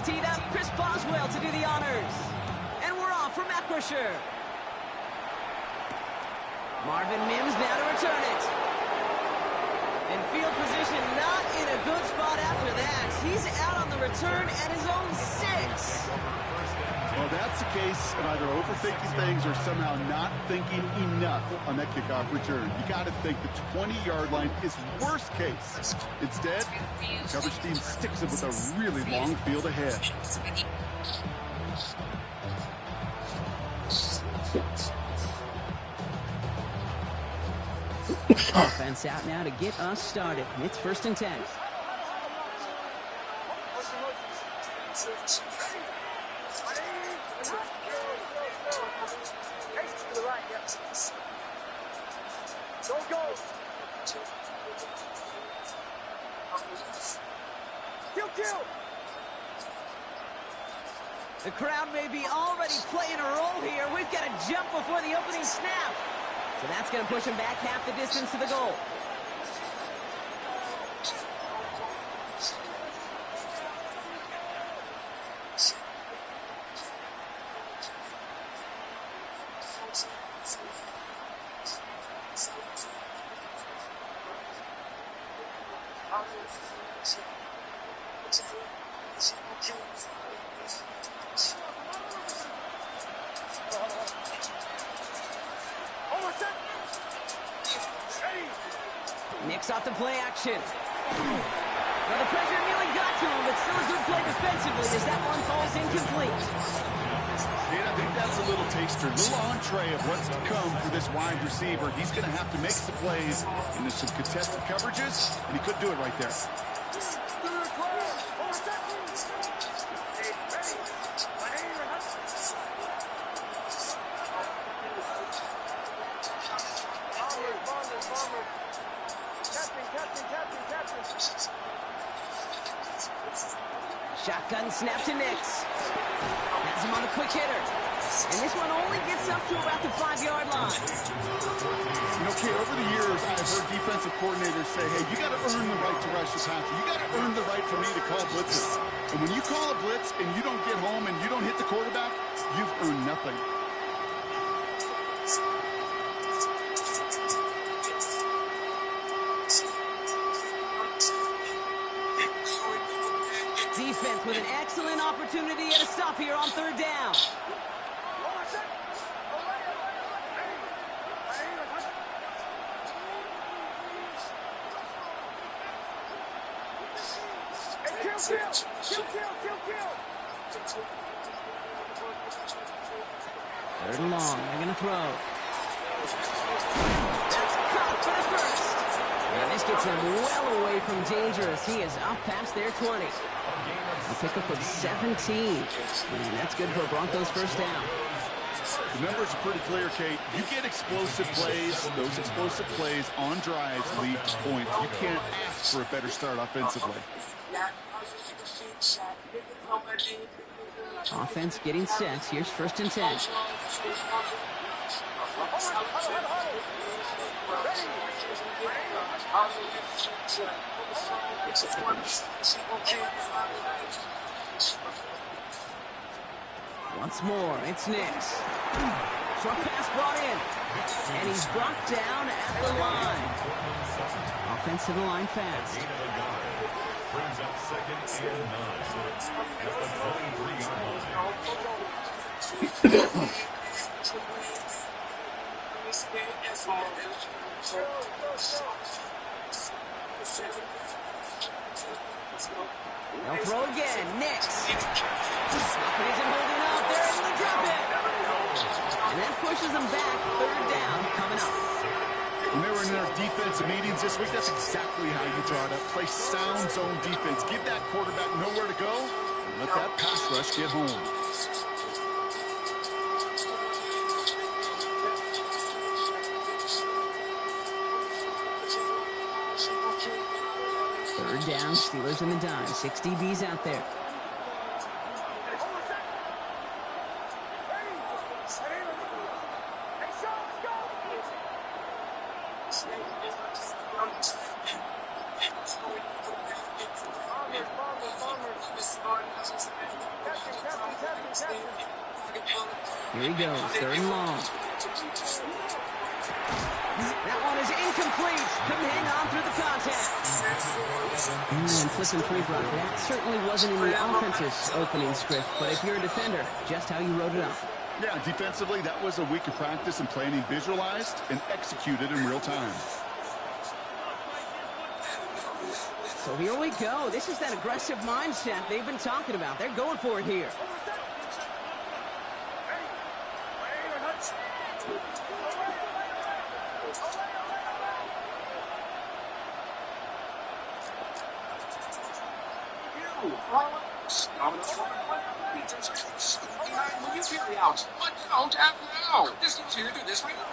teed up. Chris Boswell to do the honors. And we're off from Acrisure. Marvin Mims now to return it. And field position not in a good spot after that. He's out on the return at his own 6. Well, that's the case of either overthinking things or somehow not thinking enough on that kickoff return. You got to think the 20-yard line is worst case. Instead, the coverage team sticks him with a really long field ahead. Offense out now to get us started. It's 1st and 10. The crowd may be already playing a role here. We've got to jump before the opening snap. So that's going to push him back half the distance to the goal. Nick's off the play action. Well, the pressure nearly got to him, but still a good play defensively as that one falls incomplete. And I think that's a little taster, a little entree of what's to come for this wide receiver. He's going to have to make some plays into some contested coverages, and he could do it right there. Shotgun snap to Nix. Has him on a quick hitter. And this one only gets up to about the 5-yard line. You know, Kate, over the years, I've heard defensive coordinators say, hey, you got to earn the right to rush the passer. You got to earn the right for me to call blitzes. And when you call a blitz and you don't get home and you don't hit the quarterback, you've earned nothing. Defense with an excellent opportunity at a stop here on 3rd down. Third and long, they're going to throw. That's caught for the first. And this gets him well away from danger as he is up past their 20. A pickup of 17. And that's good for a Broncos first down. The numbers are pretty clear, Kate. You get explosive plays. Those explosive plays on drives lead to points. You can't ask for a better start offensively. Offense getting set. Here's 1st and 10. Once more, it's Nix. Short pass brought in. And he's brought down at the line. Offense to the line fast. Brings up 2nd and 9. At the 23-yard line. They'll throw again. Nix. He isn't holding up. They're able to drop it. And that pushes them back. 3rd down coming up. When they were in their defensive meetings this week, that's exactly how you draw it up. Play sound zone defense. Give that quarterback nowhere to go and let that pass rush get home. Third down, Steelers in the dime. 6 DBs out there. Here he goes, 3rd and long. That one is incomplete. Couldn't hang on through the contact. And flipping free, Brock. That certainly wasn't in the offense's opening script, but if you're a defender, just how you wrote it up. Yeah, defensively, that was a week of practice and planning visualized and executed in real time. So here we go. This is that aggressive mindset they've been talking about. They're going for it here.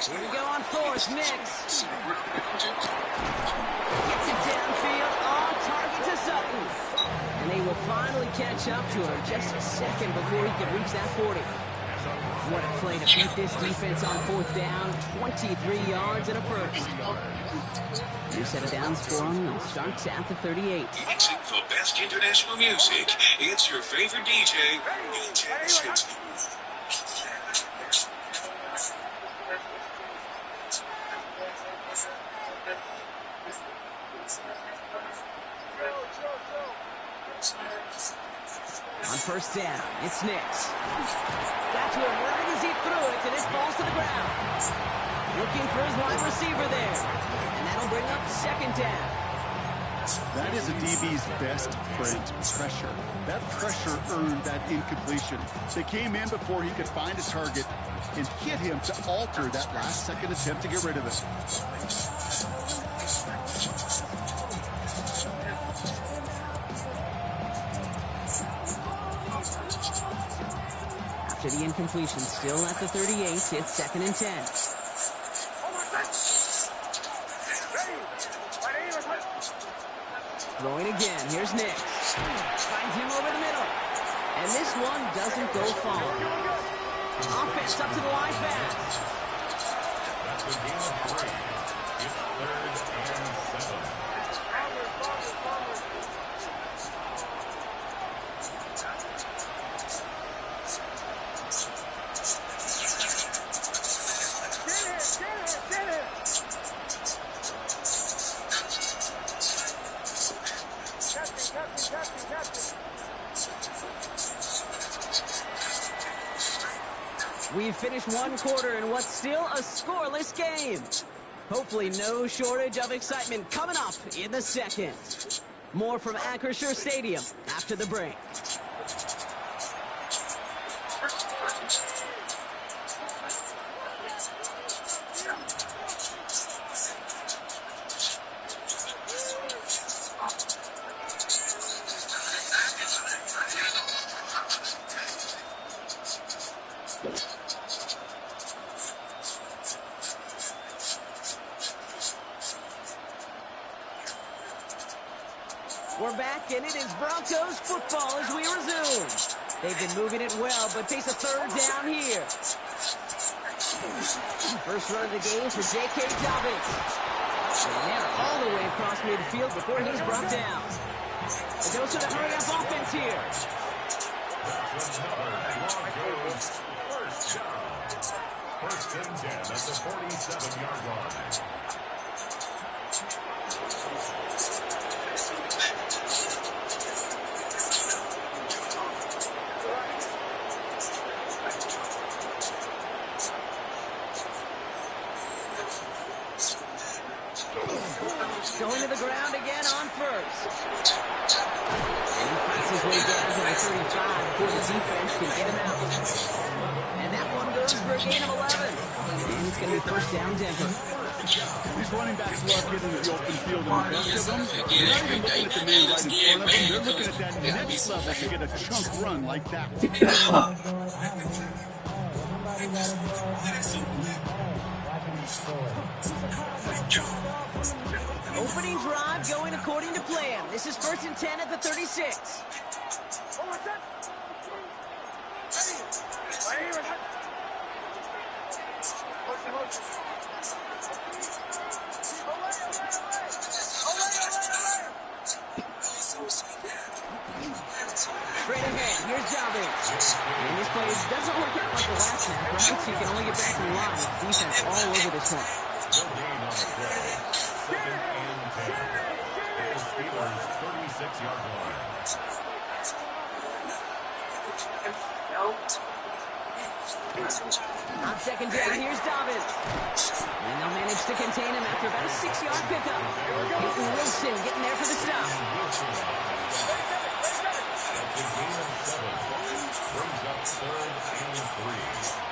Here we go on 4th, Nix. Gets it downfield, on target to Sutton. And they will finally catch up to him just a second before he could reach that 40. What a play to beat this defense on 4th down, 23 yards and a first. New set of downs for him. It starts at the 38. Mixing the best international music. It's your favorite DJ, On 1st down, it's Nix. Got to him right as he threw it, and it falls to the ground. Looking for his wide receiver there. And that'll bring up 2nd down. That is a DB's best friend, pressure. That pressure earned that incompletion. They came in before he could find a target and hit him to alter that last-second attempt to get rid of it. After the incompletion, still at the 38, it's 2nd and 10. Throwing again, here's Nix. Finds him over the middle. And this one doesn't go far. Offense up to the line fast. That's a gain of 3. It's 3rd and 7. We've finished 1 quarter in what's still a scoreless game. Hopefully no shortage of excitement coming up in the 2nd. More from Acrisure Stadium after the break. We're back, and it is Broncos football as we resume. They've been moving it well, but face a 3rd down here. First run of the game for J.K. Dobbins. And they're all the way across midfield before he's brought down. It goes to the hurry-up offense here. That's another Broncos first down. 1st and 10 at the 47-yard line. Going to the ground again on 1st. And he fights his way down to the 35 before the defense can get him out. And that one goes for a gain of 11. And it's going to be 1st down Denver. These running backs love getting to the open field, and the best of them, they're not even looking at the man right in front of them. They're looking at that next level to get a chunk run like that. Opening drive going according to plan. This is 1st and 10 at the 36. Straight ahead, here's Dobbins. And this play doesn't work out like the last snap, right? So you can only get back to the line. Defense all over this one. No gain on the play. 2nd and 10. At the Steelers' 36-yard line. On 2nd down, here's Dobbins. And they'll manage to contain him after about a 6-yard pickup. Peyton Wilson getting there for the stop. That's a gain of 7. Brings up 3rd and 3.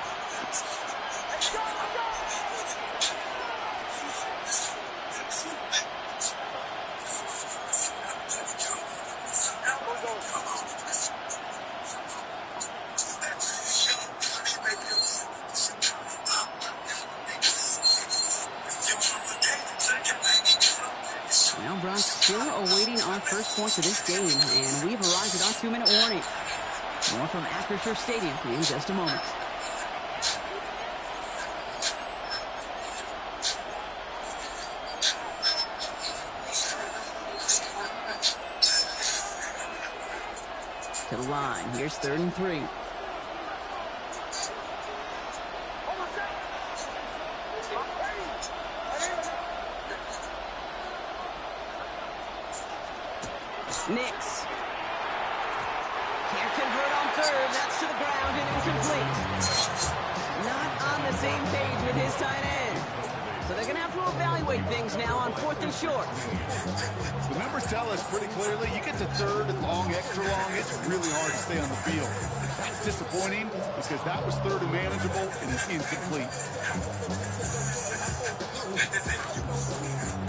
Now, Brock, still awaiting our first points of this game, and we've arrived at our 2-minute warning. More from Acrisure Stadium in just a moment. To the line, here's 3rd and 3. Nix. Can't convert on 3rd. That's to the ground and incomplete. Not on the same page with his tight end. So they're going to have to evaluate things now on 4th and short. The numbers tell us pretty clearly, you get to 3rd and long, extra long, it's really hard to stay on the field. That's disappointing because that was 3rd and manageable and it's incomplete.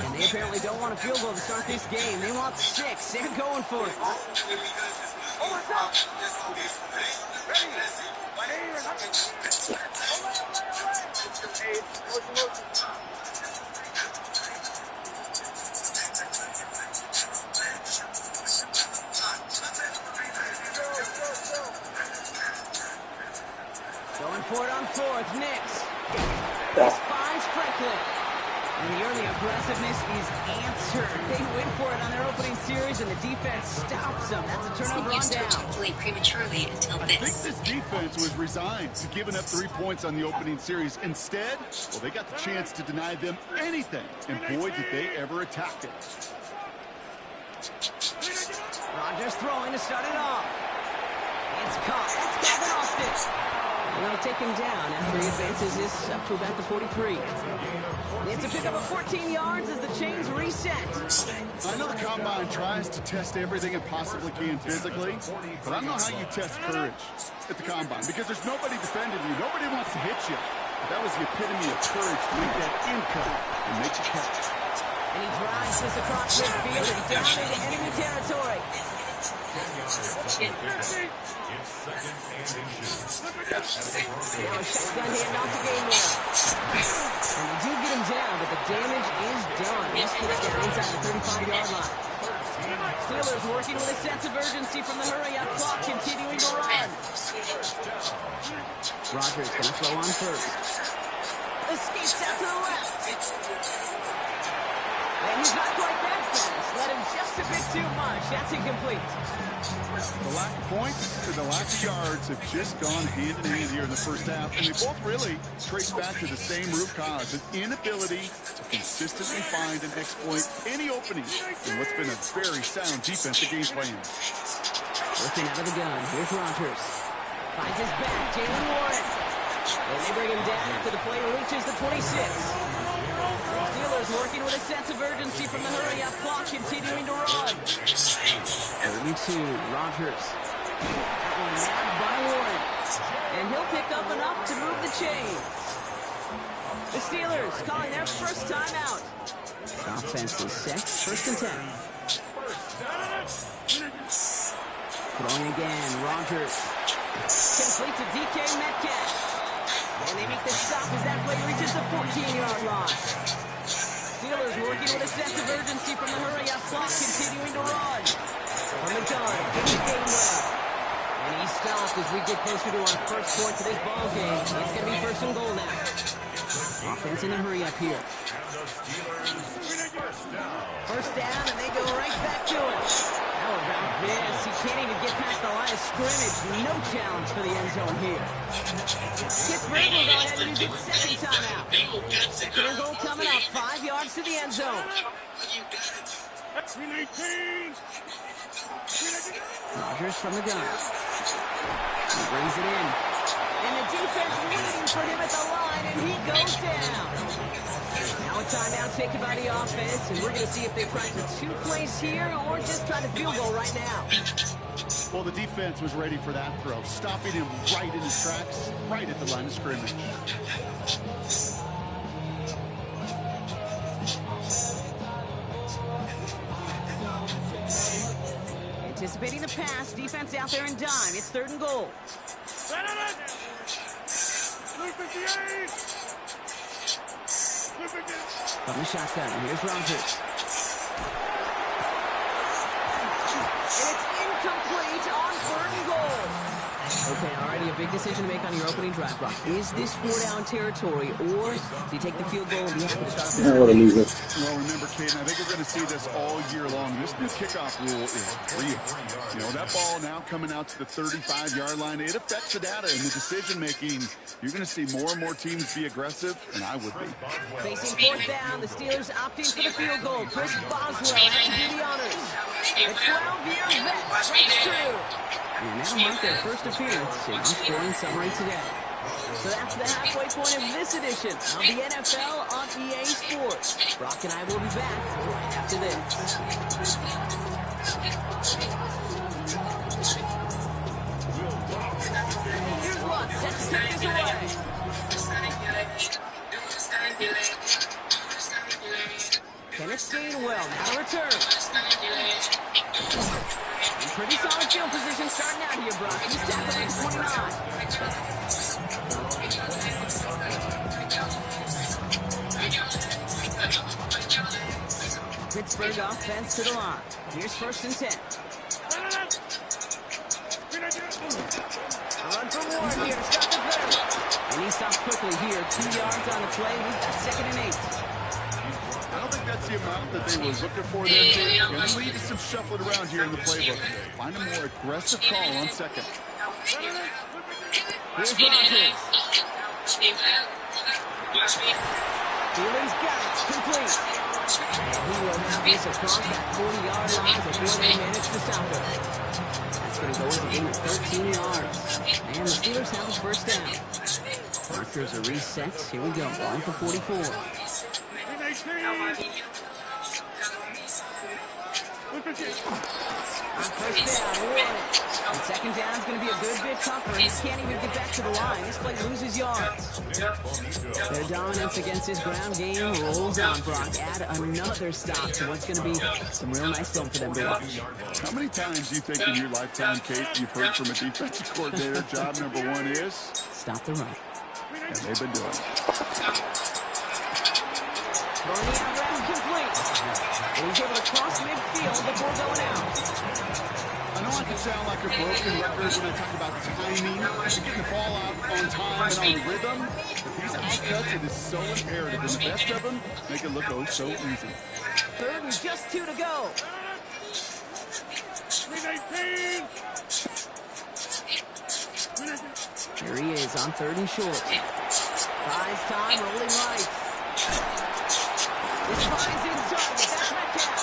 And they apparently don't want a field goal to start this game. They want 6. They're going for it. Going for it on 4th. Nix. This finds Franklin. And the early aggressiveness is answered. They went for it on their opening series, and the defense stops them. That's a turnover on down. Prematurely until I think this defense was resigned to giving up 3 points on the opening series. Instead, well, they got the chance to deny them anything. And boy, did they ever attack it. Rodgers throwing to start it off. It's caught. That's Calvin Austin. And they'll take him down after he advances this up to about the 43. It's a pickup of 14 yards as the chains reset. I know the Combine tries to test everything it possibly can physically, but I don't know how you test courage at the Combine because there's nobody defending you. Nobody wants to hit you. But that was the epitome of courage to make that impact and make the catch. And he drives this across midfield and down into enemy territory. It's 2nd and 2. Now a shotgun handoff to Gainwell. And they do get him down, but the damage is done. This gets down inside the 35-yard line. Steelers working with a sense of urgency from the hurry-up clock, continuing to run. Rodgers going to throw on 1st. Escapes out to the left. And he's not quite that fast. Let him just a bit too much. That's incomplete. The lack of points and the lack of yards have just gone hand in hand here in the first half, and they both really trace back to the same root cause, an inability to consistently find and exploit any opening in what's been a very sound defensive game plan. Looking out of the gun, here's Rodgers. Finds his back, Jalen Warren. And they bring him down after the play reaches the 26. Steelers working with a sense of urgency from the hurry-up clock, continuing to run. 32, Rodgers. That one nabbed by Warren. And he'll pick up enough to move the chains. The Steelers calling their first timeout. Offense is set, 1st and 10. Throwing again, Rodgers. Complete to DK Metcalf. And they make the stop as that play reaches the 14-yard line. Steelers working with a sense of urgency from the hurry-up clock, continuing to run. From the gun, Gainwell. And he's stopped as we get closer to our first point to this ball game. It's going to be 1st and goal now. Offense in the hurry-up here. First down, and they go right back to it. How about this? He can't even get past line of scrimmage. No challenge for the end zone here. Pittsburgh will go ahead and use its second timeout. Second and goal coming up. 5 yards to the end zone. Rodgers from the gun. He brings it in. And the defense waiting for him at the line, and he goes down. Now a timeout taken by the offense, and we're going to see if they try for 2 plays here or just try the field goal right now. Well, the defense was ready for that throw, stopping him right in his tracks, right at the line of scrimmage. Anticipating the pass, defense out there in dime. It's 3rd and goal. From the shotgun, here's Rodgers. And it's incomplete on 3rd and goal. Okay, already a big decision to make on your opening drive, Brock. Is this 4-down territory, or do you take the field goal and be happy to start off? Well, remember, Kate, I think we're going to see this all year long. This new kickoff rule is real. You know, that ball now coming out to the 35-yard line, it affects the data and the decision-making. You're going to see more and more teams be aggressive, and I would be. Facing 4th down, the Steelers opting for the field goal. Chris Boswell has to do the honors. The 12-year vet breaks through. And that'll mark their first appearance in our scoring summary today. So that's the halfway point of this edition of the NFL on EA Sports. Brock and I will be back right after this. Here's Luck, set to kick this away. Kenneth Gainwell now returns. Pretty solid field position starting out here, Brock. He's tackled at 29. Pittsburgh offense to the line. Here's 1st and 10. A run for Warren here to start the 3rd. And he stops quickly here. 2 yards on the play. We've got 2nd and 8. I don't think that's the amount that they were looking for there, Jake. Going to lead to some shuffling around here in the playbook. Find a more aggressive call on 2nd. Here's Rodgers. Thielens got it. Complete. And he will have this across that 40-yard line before they manage to stop it. That's going to go with a gain of 13 yards. And the Steelers have his 1st down. Markers are reset. Here we go. Ball for 44. On 1st down, Warren. And 2nd down is going to be a good bit tougher. He can't even get back to the line. This play loses yards. Their dominance against his ground game rolls on, Brock. Add another stop to what's going to be some real nice film for them to watch. How many times do you think in your lifetime, Kate, you've heard from a defensive coordinator, job number 1 is? Stop the run. And they've been doing it. Throwing the out route complete. And he's able to cross midfield before going out. I know I can sound like a broken record when I talk about timing, getting the ball out on time and on rhythm, but these outcuts, it is so imperative. And the best of them make it look oh so easy. 3rd and just 2 to go. Here he is on 3rd and short. Buys time, rolling right. This finds his target. That's Metcalf.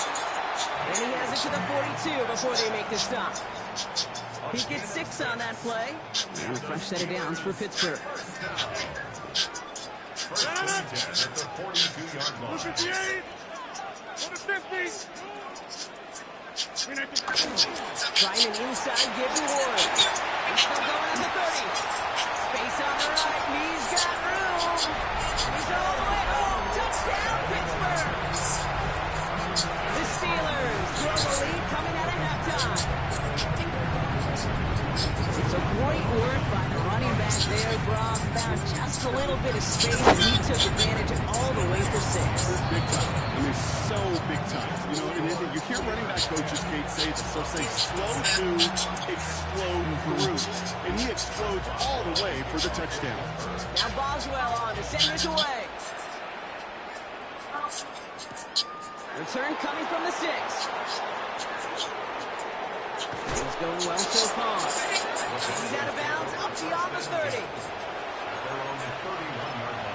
And he has it to the 42 before they make the stop. He gets 6 on that play. And a fresh set of downs for Pittsburgh. First and 10 at the 42-yard line. Trying an inside give to Warren. He's still going at the 30. Space on the right. He's got room. He's all the way home. Touchdown, Pittsburgh. The Steelers grow the lead coming out of halftime. It's a great work by the running back there, Brock. Found just a little bit of space, and he took advantage all the way for 6. Big time. I mean, so big time. You know, and you hear running back coaches, Kate, say this. They'll say slow to explode through. And he explodes all the way for the touchdown. Now Boswell on to send this away. Return coming from the 6. It's going well so far. He's out of bounds, up beyond the 30. They're on the 31-yard line.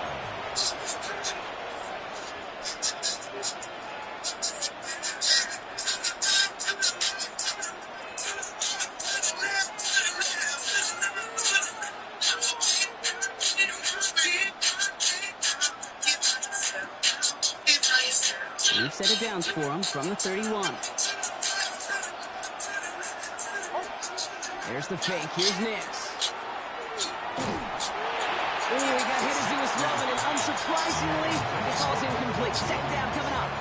We've set it down for him from the 31. There's the fake. Here's Nix. Ooh, he got hit as he was throwing, and unsurprisingly, it falls incomplete. Second down coming up.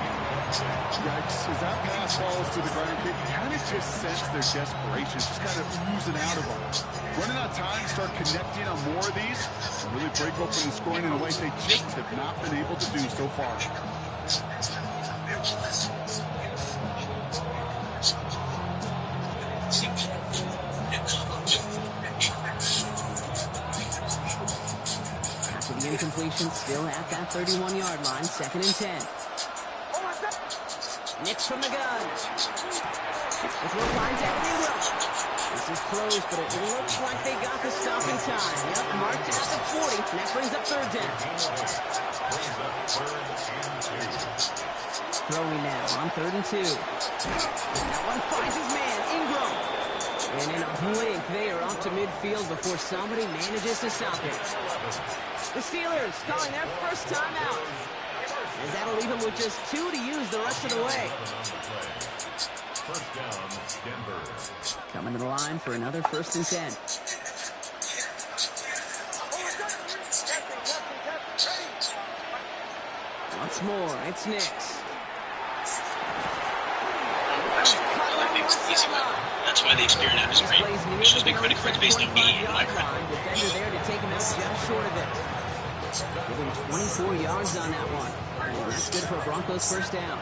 Yikes, as that pass falls to the ground, you kind of just sense their desperation, just kind of oozing out of them. Running out of time to start connecting on more of these, really break open the scoring in a way they just have not been able to do so far. After the incompletion, still at that 31-yard line, 2nd and 10. Nix from the gun. The throw finds Evan Ingram. This is close, but it looks like they got the stop in time. Yep, marked at the 40, and that brings up 3rd down. Throwing now on 3rd and 2. That one finds his man, Ingram. And in a blink, they are up to midfield before somebody manages to stop it. The Steelers calling their first timeout. As that'll leave him with just 2 to use the rest of the way. First down, Denver. Coming to the line for another 1st and 10. Once more, it's Nix. That's why the experiment is great. It's just big credit cards based on me and my credit. Defender there to take him out just short of it. Give him 24 yards on that one. And that's good for a Broncos first down.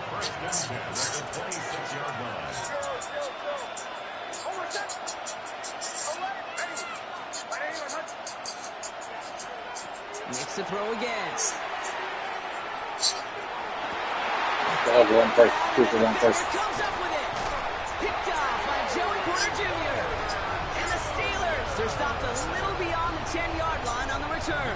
Nix to throw again. One first, 2 for 1 first. Comes up with it. Picked off by Joey Porter Jr. And the Steelers, they're stopped a little beyond the 10-yard line on the return.